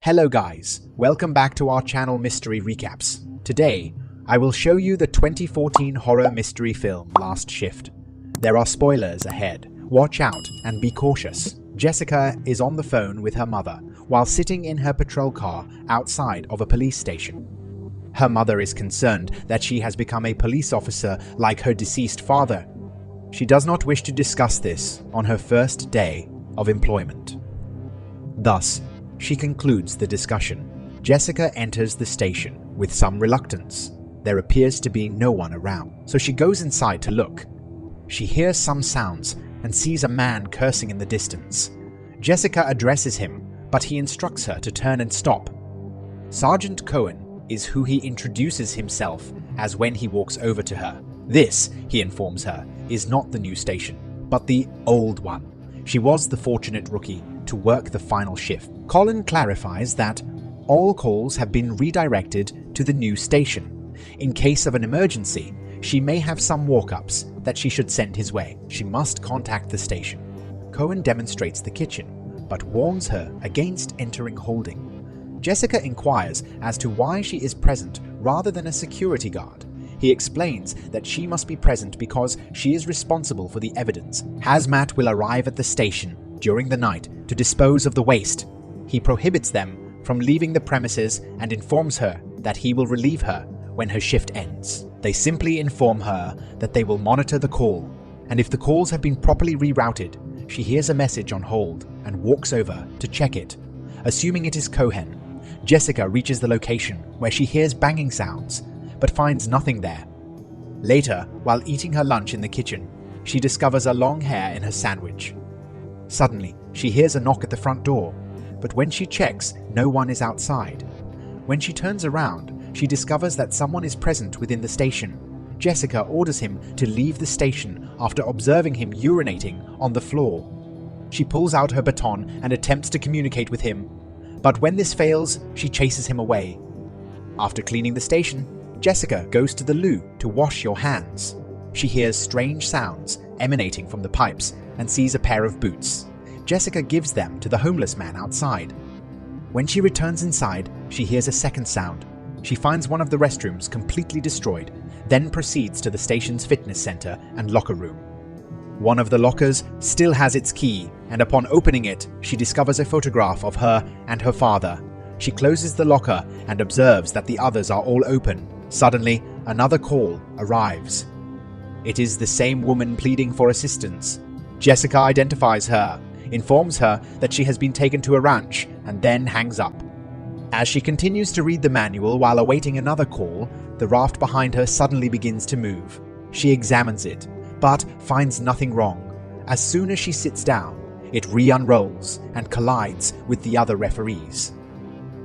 Hello guys, welcome back to our channel Mystery Recaps. Today, I will show you the 2014 horror mystery film Last Shift. There are spoilers ahead. Watch out and be cautious. Jessica is on the phone with her mother while sitting in her patrol car outside of a police station. Her mother is concerned that she has become a police officer like her deceased father. She does not wish to discuss this on her first day of employment. Thus, she concludes the discussion. Jessica enters the station with some reluctance. There appears to be no one around, so she goes inside to look. She hears some sounds and sees a man cursing in the distance. Jessica addresses him, but he instructs her to turn and stop. Sergeant Cohen is who he introduces himself as when he walks over to her. This, he informs her, is not the new station, but the old one. She was the fortunate rookie to work the final shift. Colin clarifies that all calls have been redirected to the new station. In case of an emergency, she may have some walk-ups that she should send his way. She must contact the station. Cohen demonstrates the kitchen, but warns her against entering holding. Jessica inquires as to why she is present rather than a security guard. He explains that she must be present because she is responsible for the evidence. Hazmat will arrive at the station during the night to dispose of the waste. He prohibits them from leaving the premises and informs her that he will relieve her when her shift ends. They simply inform her that they will monitor the call, and if the calls have been properly rerouted, she hears a message on hold and walks over to check it. Assuming it is Cohen, Jessica reaches the location where she hears banging sounds, but finds nothing there. Later, while eating her lunch in the kitchen, she discovers a long hair in her sandwich. Suddenly, she hears a knock at the front door, but when she checks, no one is outside. When she turns around, she discovers that someone is present within the station. Jessica orders him to leave the station after observing him urinating on the floor. She pulls out her baton and attempts to communicate with him, but when this fails, she chases him away. After cleaning the station, Jessica goes to the loo to wash your hands. She hears strange sounds emanating from the pipes and sees a pair of boots. Jessica gives them to the homeless man outside. When she returns inside, she hears a second sound. She finds one of the restrooms completely destroyed, then proceeds to the station's fitness center and locker room. One of the lockers still has its key, and upon opening it, she discovers a photograph of her and her father. She closes the locker and observes that the others are all open. Suddenly, another call arrives. It is the same woman pleading for assistance. Jessica identifies her, informs her that she has been taken to a ranch, and then hangs up. As she continues to read the manual while awaiting another call, the raft behind her suddenly begins to move. She examines it, but finds nothing wrong. As soon as she sits down, it re-unrolls and collides with the other referees.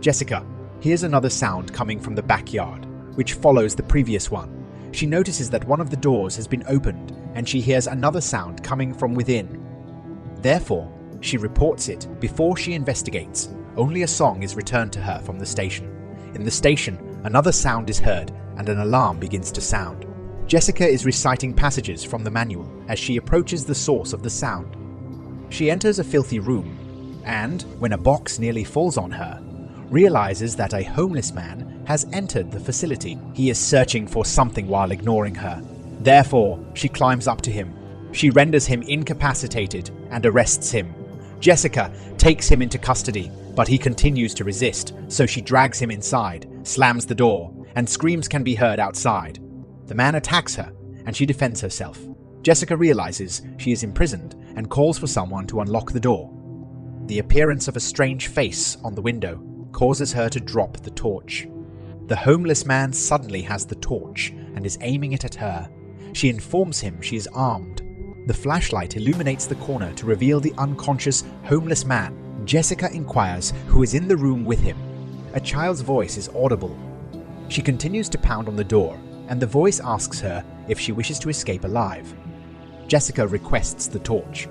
Jessica hears another sound coming from the backyard, which follows the previous one. She notices that one of the doors has been opened, and she hears another sound coming from within. Therefore, she reports it before she investigates. Only a song is returned to her from the station. In the station, another sound is heard, and an alarm begins to sound. Jessica is reciting passages from the manual as she approaches the source of the sound. She enters a filthy room, and, when a box nearly falls on her, realizes that a homeless man has entered the facility. He is searching for something while ignoring her. Therefore, she climbs up to him. She renders him incapacitated and arrests him. Jessica takes him into custody, but he continues to resist, so she drags him inside, slams the door, and screams can be heard outside. The man attacks her, and she defends herself. Jessica realizes she is imprisoned and calls for someone to unlock the door. The appearance of a strange face on the window causes her to drop the torch. The homeless man suddenly has the torch and is aiming it at her. She informs him she is armed. The flashlight illuminates the corner to reveal the unconscious homeless man. Jessica inquires who is in the room with him. A child's voice is audible. She continues to pound on the door, and the voice asks her if she wishes to escape alive. Jessica requests the torch.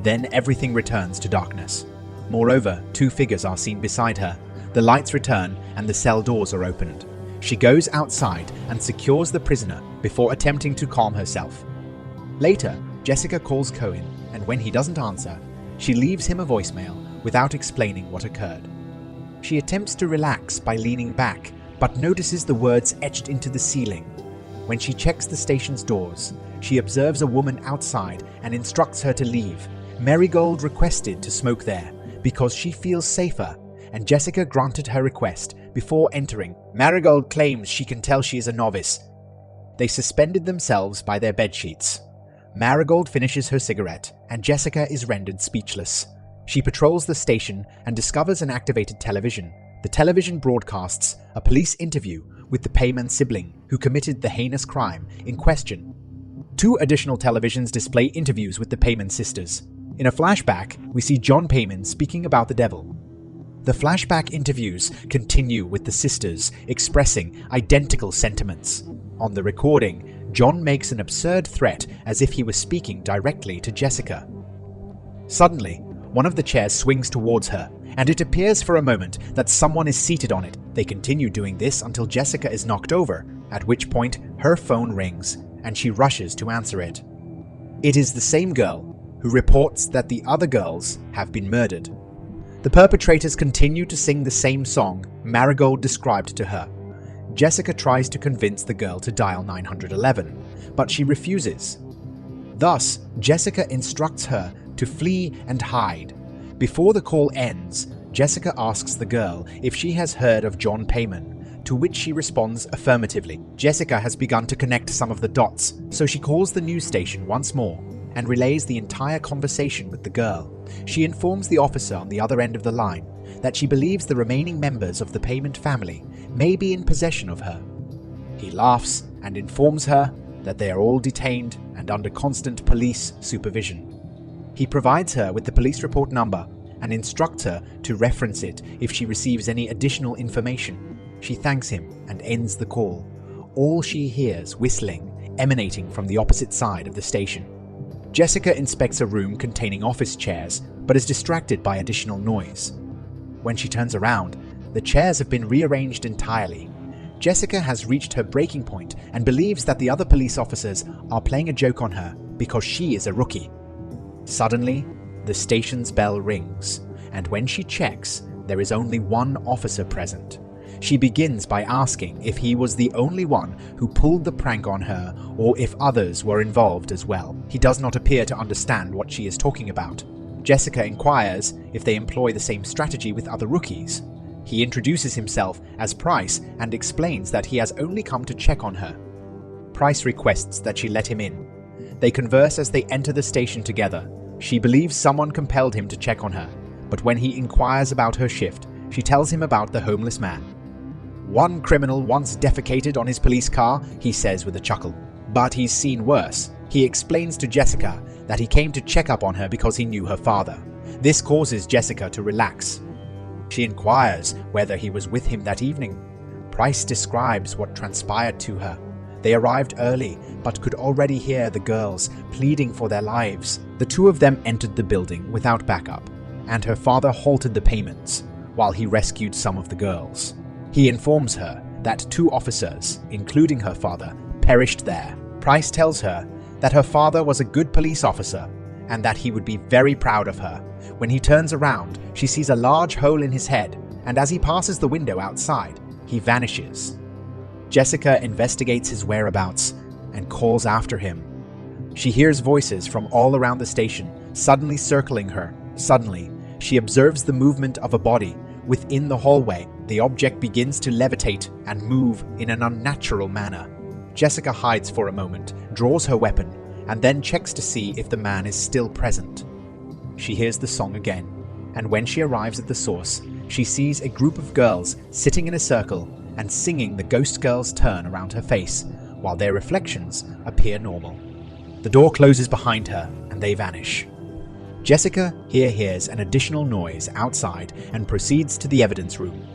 Then everything returns to darkness. Moreover, two figures are seen beside her. The lights return and the cell doors are opened. She goes outside and secures the prisoner before attempting to calm herself. Later, Jessica calls Cohen, and when he doesn't answer, she leaves him a voicemail without explaining what occurred. She attempts to relax by leaning back, but notices the words etched into the ceiling. When she checks the station's doors, she observes a woman outside and instructs her to leave. Marigold requested to smoke there because she feels safer, and Jessica granted her request before entering. Marigold claims she can tell she is a novice. They suspended themselves by their bedsheets. Marigold finishes her cigarette, and Jessica is rendered speechless. She patrols the station and discovers an activated television. The television broadcasts a police interview with the Payman sibling who committed the heinous crime in question. 2 additional televisions display interviews with the Payman sisters. In a flashback, we see John Payman speaking about the devil. The flashback interviews continue with the sisters expressing identical sentiments. On the recording, John makes an absurd threat as if he was speaking directly to Jessica. Suddenly, one of the chairs swings towards her, and it appears for a moment that someone is seated on it. They continue doing this until Jessica is knocked over, at which point her phone rings, and she rushes to answer it. It is the same girl who reports that the other girls have been murdered. The perpetrators continue to sing the same song Marigold described to her. Jessica tries to convince the girl to dial 911, but she refuses. Thus, Jessica instructs her to flee and hide. Before the call ends, Jessica asks the girl if she has heard of John Payman, to which she responds affirmatively. Jessica has begun to connect some of the dots, so she calls the news station once more and relays the entire conversation with the girl. She informs the officer on the other end of the line that she believes the remaining members of the Payman family may be in possession of her. He laughs and informs her that they are all detained and under constant police supervision. He provides her with the police report number and instructs her to reference it if she receives any additional information. She thanks him and ends the call. All she hears whistling emanating from the opposite side of the station. Jessica inspects a room containing office chairs, but is distracted by additional noise. When she turns around, the chairs have been rearranged entirely. Jessica has reached her breaking point and believes that the other police officers are playing a joke on her because she is a rookie. Suddenly, the station's bell rings, and when she checks, there is only one officer present. She begins by asking if he was the only one who pulled the prank on her or if others were involved as well. He does not appear to understand what she is talking about. Jessica inquires if they employ the same strategy with other rookies. He introduces himself as Price and explains that he has only come to check on her. Price requests that she let him in. They converse as they enter the station together. She believes someone compelled him to check on her, but when he inquires about her shift, she tells him about the homeless man. One criminal once defecated on his police car, he says with a chuckle. But he's seen worse. He explains to Jessica that he came to check up on her because he knew her father. This causes Jessica to relax. She inquires whether he was with him that evening. Price describes what transpired to her. They arrived early, but could already hear the girls pleading for their lives. The 2 of them entered the building without backup, and her father halted the payments while he rescued some of the girls. He informs her that 2 officers, including her father, perished there. Price tells her that her father was a good police officer and that he would be very proud of her. When he turns around, she sees a large hole in his head, and as he passes the window outside, he vanishes. Jessica investigates his whereabouts and calls after him. She hears voices from all around the station, suddenly circling her. Suddenly, she observes the movement of a body within the hallway. The object begins to levitate and move in an unnatural manner. Jessica hides for a moment, draws her weapon, and then checks to see if the man is still present. She hears the song again, and when she arrives at the source, she sees a group of girls sitting in a circle and singing the Ghost Girl's Turn around her face, while their reflections appear normal. The door closes behind her, and they vanish. Jessica here hears an additional noise outside and proceeds to the evidence room.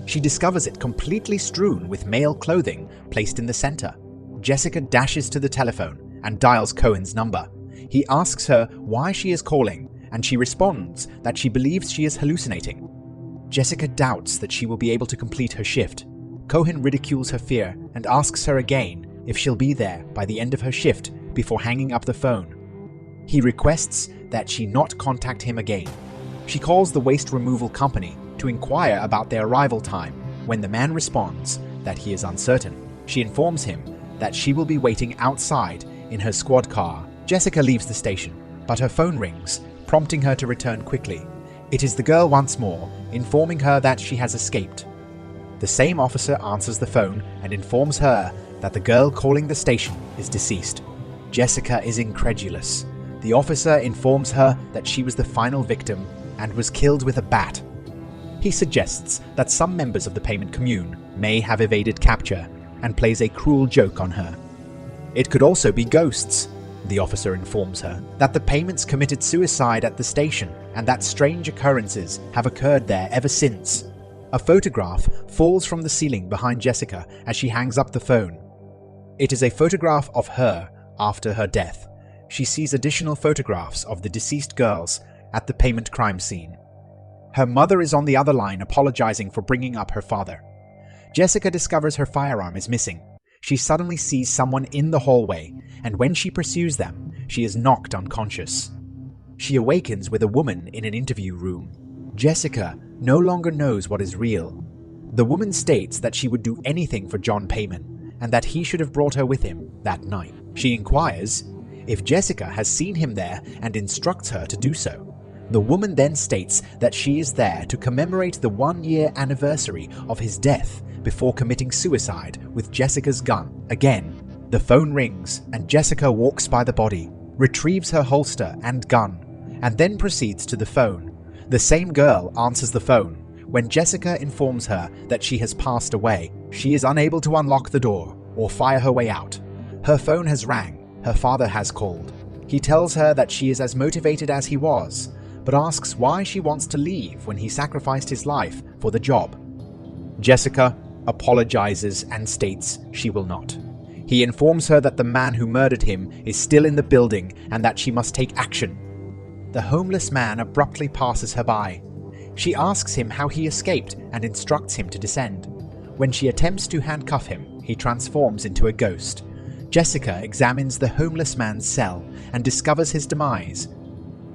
She discovers it completely strewn with male clothing placed in the center. Jessica dashes to the telephone and dials Cohen's number. He asks her why she is calling, and she responds that she believes she is hallucinating. Jessica doubts that she will be able to complete her shift. Cohen ridicules her fear and asks her again if she'll be there by the end of her shift before hanging up the phone. He requests that she not contact him again. She calls the waste removal company to inquire about their arrival time. When the man responds that he is uncertain, she informs him that she will be waiting outside in her squad car. Jessica leaves the station, but her phone rings, prompting her to return quickly. It is the girl once more, informing her that she has escaped. The same officer answers the phone and informs her that the girl calling the station is deceased. Jessica is incredulous. The officer informs her that she was the final victim and was killed with a bat. He suggests that some members of the payment commune may have evaded capture and plays a cruel joke on her. It could also be ghosts. The officer informs her that the payments committed suicide at the station and that strange occurrences have occurred there ever since. A photograph falls from the ceiling behind Jessica as she hangs up the phone. It is a photograph of her after her death. She sees additional photographs of the deceased girls at the payment crime scene. Her mother is on the other line apologizing for bringing up her father. Jessica discovers her firearm is missing. She suddenly sees someone in the hallway, and when she pursues them, she is knocked unconscious. She awakens with a woman in an interview room. Jessica no longer knows what is real. The woman states that she would do anything for John Payman, and that he should have brought her with him that night. She inquires if Jessica has seen him there and instructs her to do so. The woman then states that she is there to commemorate the 1-year anniversary of his death before committing suicide with Jessica's gun. Again, the phone rings and Jessica walks by the body, retrieves her holster and gun, and then proceeds to the phone. The same girl answers the phone. When Jessica informs her that she has passed away, she is unable to unlock the door or fire her way out. Her phone has rang. Her father has called. He tells her that she is as motivated as he was, but asks why she wants to leave when he sacrificed his life for the job. Jessica apologizes and states she will not. He informs her that the man who murdered him is still in the building and that she must take action. The homeless man abruptly passes her by. She asks him how he escaped and instructs him to descend. When she attempts to handcuff him, he transforms into a ghost. Jessica examines the homeless man's cell and discovers his demise.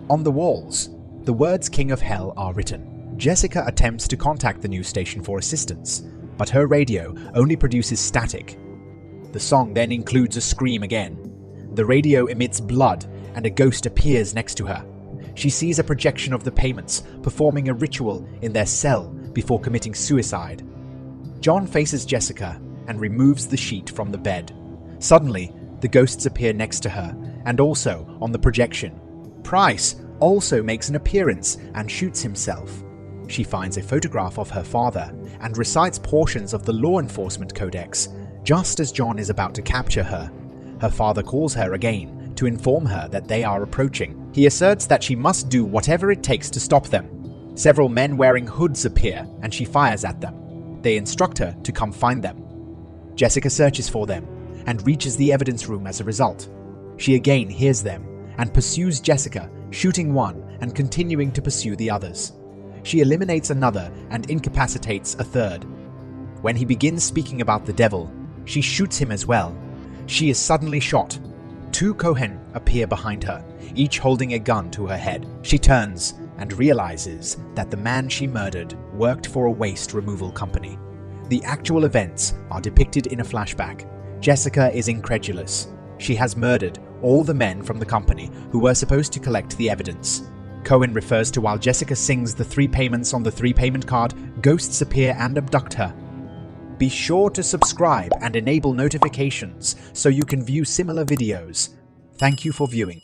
On the walls, the words "King of Hell" are written. Jessica attempts to contact the news station for assistance, but her radio only produces static. The song then includes a scream again. The radio emits blood and a ghost appears next to her. She sees a projection of the payments performing a ritual in their cell before committing suicide. John faces Jessica and removes the sheet from the bed. Suddenly, the ghosts appear next to her and also on the projection. Price also makes an appearance and shoots himself. She finds a photograph of her father and recites portions of the law enforcement codex just as John is about to capture her. Her father calls her again to inform her that they are approaching. He asserts that she must do whatever it takes to stop them. Several men wearing hoods appear and she fires at them. They instruct her to come find them. Jessica searches for them and reaches the evidence room as a result. She again hears them and pursues Jessica, shooting one and continuing to pursue the others. She eliminates another and incapacitates a third. When he begins speaking about the devil, she shoots him as well. She is suddenly shot. 2 Cohen appear behind her, each holding a gun to her head. She turns and realizes that the man she murdered worked for a waste removal company. The actual events are depicted in a flashback. Jessica is incredulous. She has murdered all the men from the company who were supposed to collect the evidence. Cohen refers to while Jessica sings the 3 payments on the 3 payment card, ghosts appear and abduct her. Be sure to subscribe and enable notifications so you can view similar videos. Thank you for viewing.